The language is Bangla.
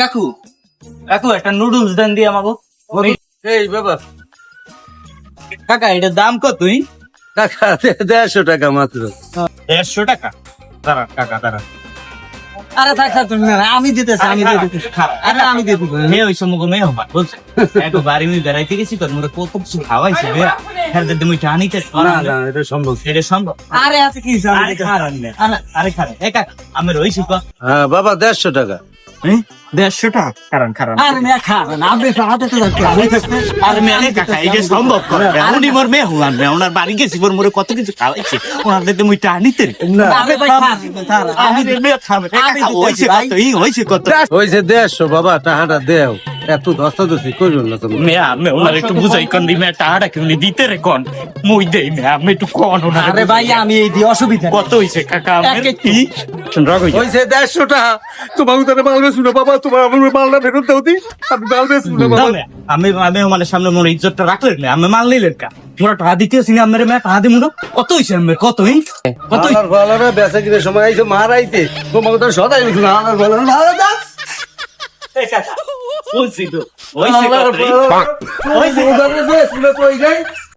কাকু কাকু একটা নুডলস দেন দিয়ে আমাকে। এই বাবা কাকা এটার দাম কতই? টাকা 150 টাকা মাত্র। 150 টাকা? দাঁড়া কাকা দাঁড়া। আরে থাক থাক তুমি না, আমি দিতেছি, আমি দিয়ে দিতেছি। আরে আমি দিয়ে দিতেছি। মেয়ে ওই সময় মেয়ে হবা বলছে একটু বাড়ি মিল বেড়াইতে গেছি তোর মধ্যে কত কিছু খাওয়াইছে মেয়ে হ্যাঁ তুমি টানিতে না না এটা সম্ভব। এটা সম্ভব? আরে আছে কি আরে খারাপ না আরে খারাপ এ কাকা আমি রইছি তো হ্যাঁ বাবা 150 টাকা। 150 টাকা কারণ খারাপ আরে মেয়ে খাবেন আপনি তো হাতে তো রাখতে আরে মেয়ে কাকা এটা সম্ভব করে উনি মোর মেয়ে হলাম না ওনার বাড়ি গেছি মোর মোরে কত কিছু খাওয়াইছে ওনাদের তুমি টানিতে আরে ভাই খাবেন তারা আমি মেয়ে খাবে হইছে কত ই হইছে কত হইছে 150 বাবা টাকাটা দেও। এত ধস্তাধস্তি করিও না তুমি। মেয়ে আমি ওনার একটু বুঝাই কোন দি মেয়ে টাকাটা কেমনি দিতে রে কোন মুই দেই মেয়ে আমি একটু কোন ওনার আরে ভাই আমি এই দিয়ে অসুবিধা নেই। কত হইছে কাকা আমার কি রাগ হইছে হইছে 150 টাকা। তোমাকে তাহলে মালবে শুনো বাবা, তোমার আমার মালটা ফেরত দাও দি। আমি মালবে শুনো বাবা। আমি আমি মানে সামনে মোর ইজ্জতটা রাখলেন না আমি মাল নিলেন কা মোরা টাকা দিতেছি না আমার মেয়ে টাকা দিব না কত হইছে আমার কতই কতই আমার ভালোরা বেচা কিনে সময় আইছে মারাইতে। তোমাকে তো সদাই লিখলো আমার ভালোরা ভালো দাও। বলছি তো হইছে কতই ওই যে ওখানে দিয়ে শুনে কই যাই।